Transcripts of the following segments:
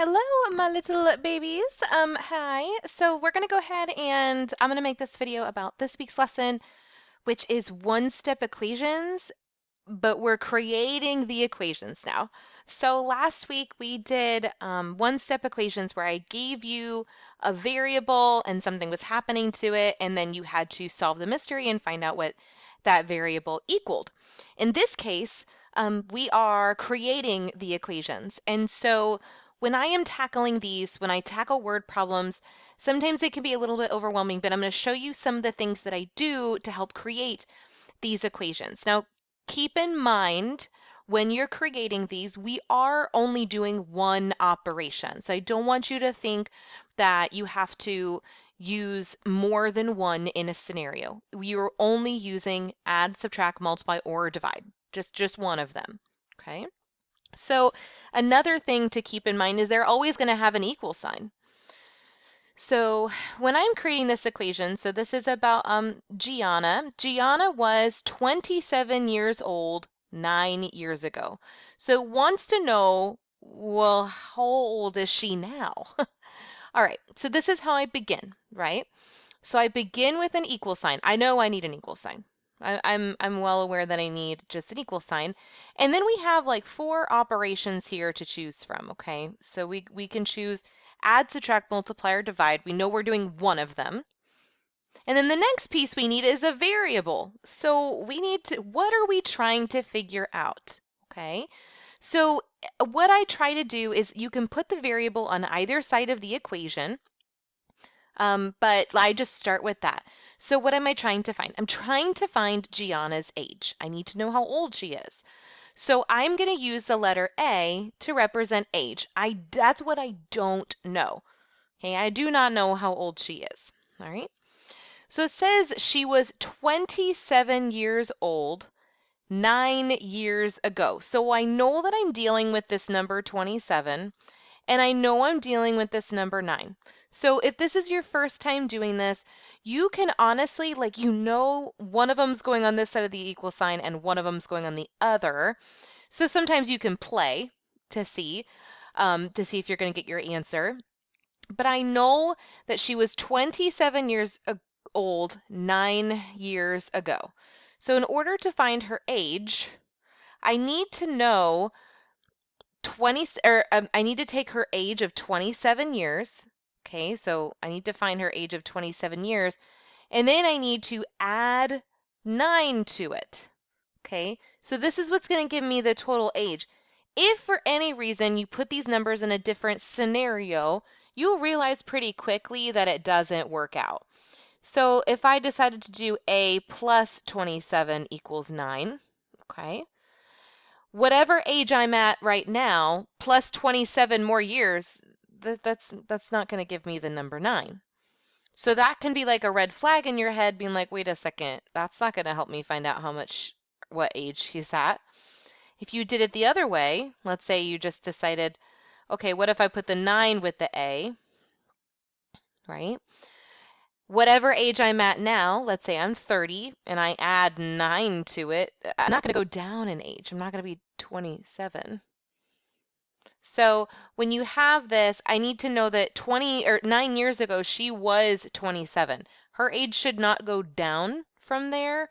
Hello, my little babies. Hi. So we're going to go ahead and I'm going to make this video about this week's lesson, which is one-step equations, but we're creating the equations now. So last week we did one-step equations where I gave you a variable and something was happening to it, and then you had to solve the mystery and find out what that variable equaled. In this case, we are creating the equations. And so when I am tackling these, when I tackle word problems, sometimes it can be a little bit overwhelming, but I'm going to show you some of the things that I do to help create these equations. Now, keep in mind when you're creating these, we are only doing one operation. So I don't want you to think that you have to use more than one in a scenario. You're only using add, subtract, multiply, or divide, just one of them. Okay. So another thing to keep in mind is they're always going to have an equal sign. So when I'm creating this equation, so this is about Gianna. Gianna was 27 years old 9 years ago. So it wants to know, well, how old is she now? All right, so this is how I begin, right? So I begin with an equal sign. I know I need an equal sign. I'm well aware that I need just an equal sign. And then we have like four operations here to choose from, okay? So we can choose add, subtract, multiply, or divide. We know we're doing one of them. And then the next piece we need is a variable. So we need to, what are we trying to figure out? Okay? So what I try to do is you can put the variable on either side of the equation. But I just start with that. So what am I trying to find? I'm trying to find Gianna's age. I need to know how old she is. So I'm going to use the letter A to represent age. That's what I don't know. Okay, I do not know how old she is. All right. So it says she was 27 years old 9 years ago. So I know that I'm dealing with this number 27. And I know I'm dealing with this number 9. So if this is your first time doing this, you can honestly, like, one of them's going on this side of the equal sign and one of them's going on the other. So sometimes you can play to see, if you're going to get your answer. But I know that she was 27 years old 9 years ago. So in order to find her age, I need to know 20 or I need to take her age of 27 years. Okay, so I need to find her age of 27 years, and then I need to add 9 to it. Okay, so this is what's going to give me the total age. If for any reason you put these numbers in a different scenario, you'll realize pretty quickly that it doesn't work out. So if I decided to do A plus 27 equals 9, okay, whatever age I'm at right now, plus 27 more years, that's not going to give me the number 9. So that can be like a red flag in your head being like, wait a second, that's not going to help me find out what age he's at. If you did it the other way, let's say you just decided, okay, what if I put the 9 with the A, right? Whatever age I'm at now, let's say I'm 30 and I add 9 to it, I'm not going to go down in age. I'm not going to be 27. So when you have this, I need to know that 20 or 9 years ago, she was 27. Her age should not go down from there.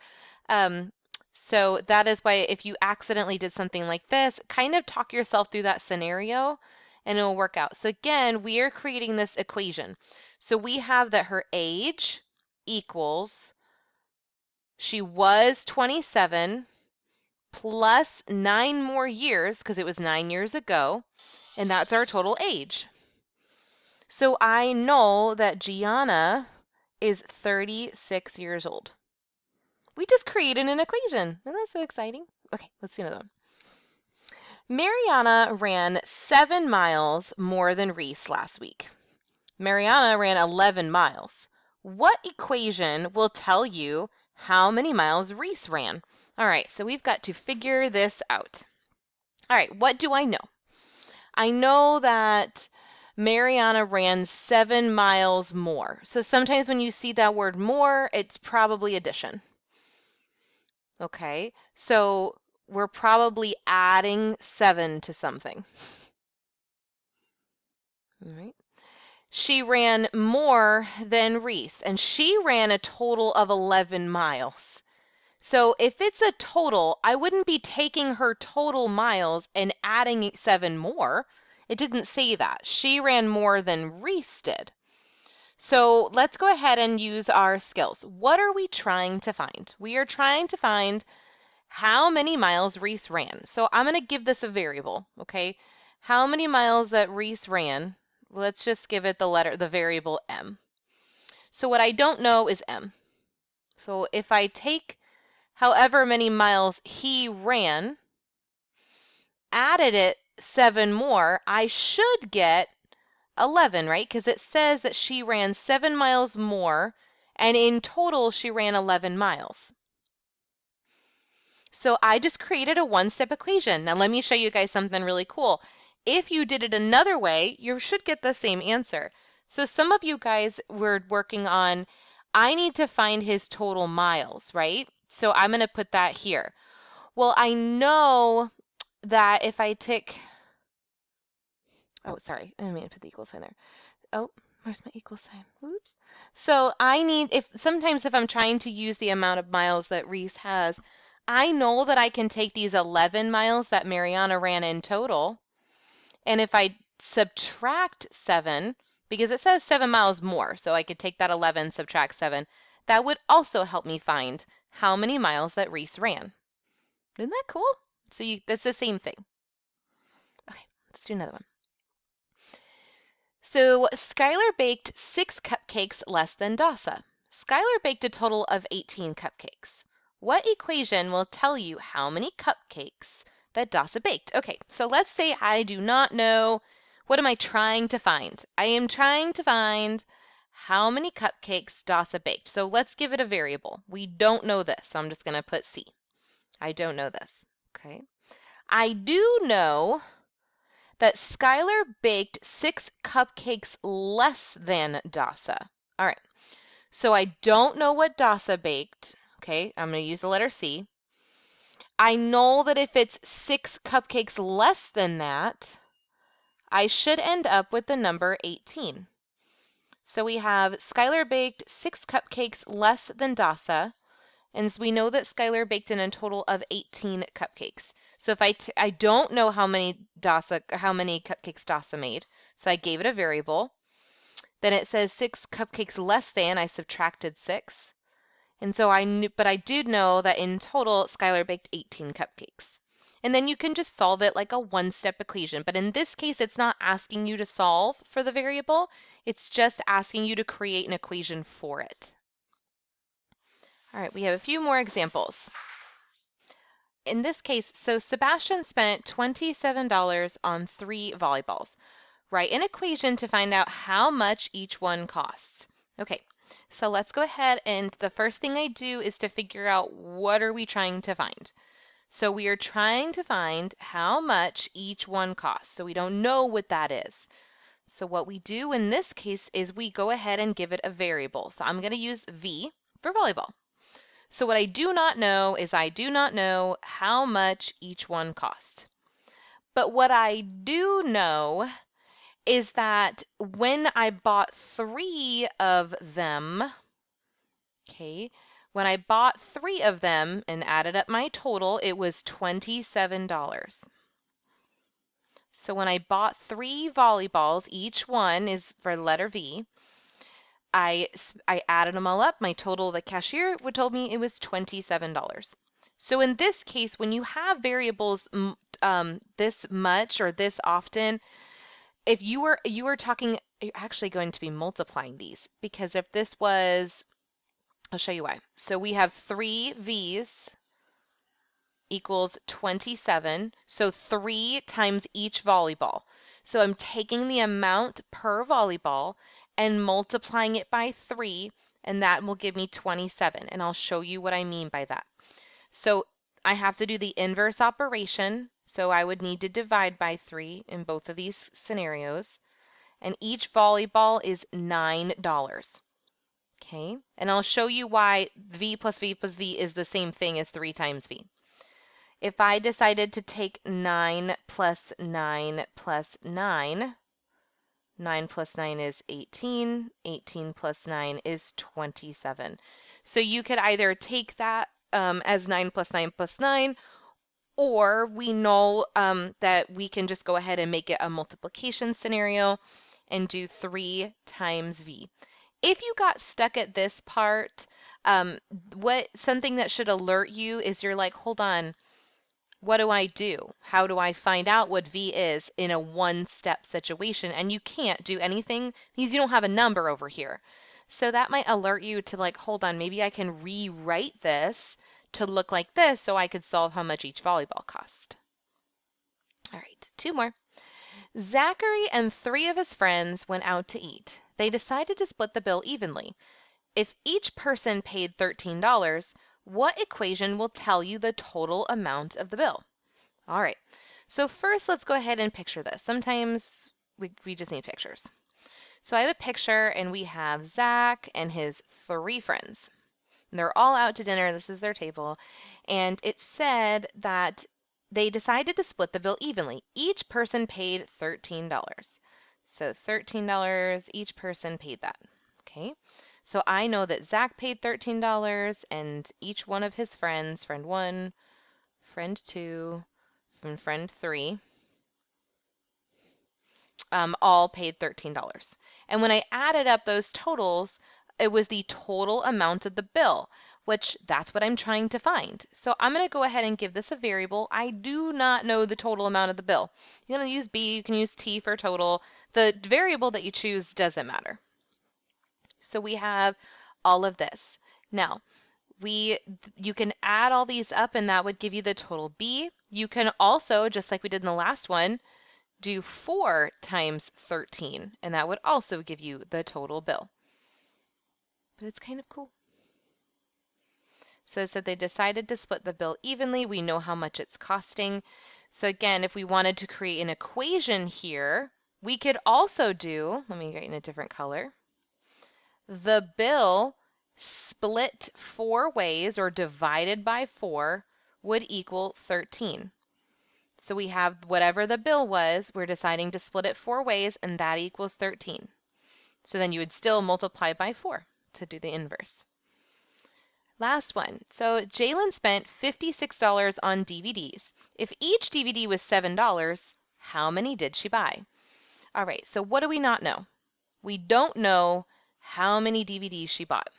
Um, so that is why if you accidentally did something like this, kind of talk yourself through that scenario and it'll work out. So again, we are creating this equation. So we have that her age equals she was 27 plus 9 more years because it was 9 years ago, and that's our total age. So I know that Gianna is 36 years old. We just created an equation. Isn't that so exciting? Okay, let's do another one. Mariana ran 7 miles more than Reese last week. Mariana ran 11 miles. What equation will tell you how many miles Reese ran? All right, so we've got to figure this out. All right, what do I know? I know that Mariana ran 7 miles more. So sometimes when you see that word more, it's probably addition. Okay, so we're probably adding 7 to something. All right. She ran more than Reese, and she ran a total of 11 miles. So if it's a total, I wouldn't be taking her total miles and adding 7 more. It didn't say that. She ran more than Reese did. So let's go ahead and use our skills. What are we trying to find? We are trying to find how many miles Reese ran. So I'm going to give this a variable, okay? How many miles that Reese ran? Let's just give it the variable m. So what I don't know is m. So if I take however many miles he ran, added it 7 more, I should get 11, right? Because it says that she ran 7 miles more, and in total, she ran 11 miles. So I just created a one-step equation. Now let me show you guys something really cool. If you did it another way, you should get the same answer. So some of you guys were working on, I need to find his total miles, right? So I'm going to put that here. Well, I know that if I take, oh, sorry, I didn't mean to put the equal sign there. Oh, where's my equal sign? Oops. So I need, sometimes if I'm trying to use the amount of miles that Reese has, I know that I can take these 11 miles that Mariana ran in total, and if I subtract 7, because it says 7 miles more, so I could take that 11, subtract 7, that would also help me find how many miles that Reese ran. Isn't that cool? So that's the same thing. Okay, let's do another one. So Skylar baked 6 cupcakes less than Dasa. Skylar baked a total of 18 cupcakes. What equation will tell you how many cupcakes that Dasa baked? Okay, so let's say I do not know. What am I trying to find? I am trying to find how many cupcakes Dasa baked. So let's give it a variable. We don't know this, so I'm just going to put C. I don't know this. Okay. I do know that Skylar baked 6 cupcakes less than Dasa. All right, so I don't know what Dasa baked. Okay, I'm going to use the letter C. I know that if it's 6 cupcakes less than that, I should end up with the number 18. So we have Skylar baked 6 cupcakes less than Dasa, and we know that Skylar baked in a total of 18 cupcakes. So if I don't know how many cupcakes Dasa made, so I gave it a variable. Then it says 6 cupcakes less than, I subtracted 6. And so but I did know that in total, Skylar baked 18 cupcakes. And then you can just solve it like a one-step equation. But in this case, it's not asking you to solve for the variable. It's just asking you to create an equation for it. All right, we have a few more examples. In this case, so Sebastian spent $27 on 3 volleyballs. Write an equation to find out how much each one costs. Okay, so let's go ahead, and the first thing I do is to figure out what are we trying to find. So we are trying to find how much each one costs. So we don't know what that is. So what we do in this case is we go ahead and give it a variable. So I'm going to use V for volleyball. So what I do not know is I do not know how much each one cost. But what I do know is that when I bought 3 of them, okay, when I bought 3 of them and added up my total, it was $27. So when I bought 3 volleyballs, each one is for letter V, I added them all up. My total, the cashier would told me it was $27. So in this case, when you have variables this much or this often, if you were talking, you're actually going to be multiplying these, because if this was, I'll show you why. So we have 3 V's equals 27. So 3 times each volleyball. So I'm taking the amount per volleyball and multiplying it by 3, and that will give me 27. And I'll show you what I mean by that. So I have to do the inverse operation. So I would need to divide by 3 in both of these scenarios. And each volleyball is $9. Okay, and I'll show you why V plus V plus V is the same thing as 3 times V. If I decided to take 9 plus 9 plus 9, 9 plus 9 is 18. 18 plus 9 is 27. So you could either take that as 9 plus 9 plus 9, or we know that we can just go ahead and make it a multiplication scenario and do 3 times v. If you got stuck at this part, something that should alert you is you're like, hold on, what do I do? How do I find out what V is in a one-step situation? And you can't do anything because you don't have a number over here. So that might alert you to like, hold on, maybe I can rewrite this to look like this so I could solve how much each volleyball cost. All right, 2 more. Zachary and 3 of his friends went out to eat. They decided to split the bill evenly. If each person paid $13, what equation will tell you the total amount of the bill? All right, so first let's go ahead and picture this. Sometimes we just need pictures. So I have a picture and we have Zach and his 3 friends. And they're all out to dinner. This is their table. And it said that they decided to split the bill evenly. Each person paid $13. So $13, each person paid that. Okay, so I know that Zach paid $13 and each one of his friends, friend 1, friend 2, and friend 3, all paid $13. And when I added up those totals, it was the total amount of the bill, which that's what I'm trying to find. So I'm going to go ahead and give this a variable. I do not know the total amount of the bill. You can use B, you can use T for total. The variable that you choose doesn't matter. So we have all of this. Now, you can add all these up and that would give you the total B. You can also, just like we did in the last one, do 4 times 13, and that would also give you the total bill. But it's kind of cool. So it said they decided to split the bill evenly. We know how much it's costing. So again, if we wanted to create an equation here, we could also do, let me get in a different color, the bill split 4 ways or divided by 4 would equal 13. So we have whatever the bill was, we're deciding to split it 4 ways, and that equals 13. So then you would still multiply by 4 to do the inverse. Last one. So Jalen spent $56 on DVDs. If each DVD was $7, how many did she buy? All right, so what do we not know? We don't know how many DVDs she bought.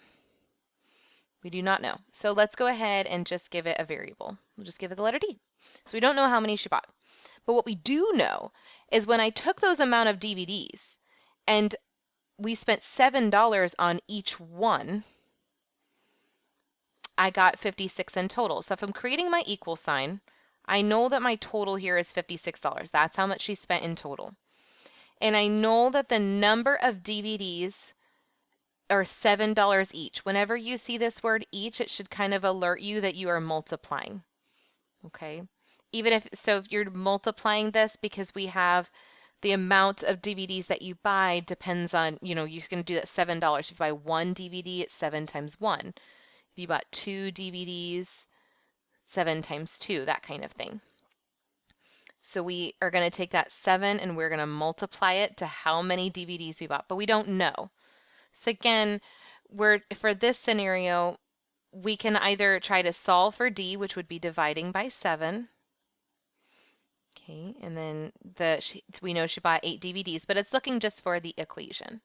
We do not know. So let's go ahead and just give it a variable. We'll just give it the letter D. So we don't know how many she bought. But what we do know is when I took those amount of DVDs and we spent $7 on each one, I got 56 in total. So if I'm creating my equal sign, I know that my total here is $56. That's how much she spent in total. And I know that the number of DVDs are $7 each. Whenever you see this word each, it should kind of alert you that you are multiplying. Okay? If you're multiplying this because we have the amount of DVDs that you buy depends on, you can do that $7. If you buy 1 DVD, it's 7 times 1. If you bought 2 DVDs, 7 times 2, that kind of thing. So we are going to take that 7 and we're going to multiply it to how many DVDs we bought, but we don't know. So again, for this scenario, we can either try to solve for D, which would be dividing by 7. Okay, and then we know she bought 8 DVDs, but it's looking just for the equation.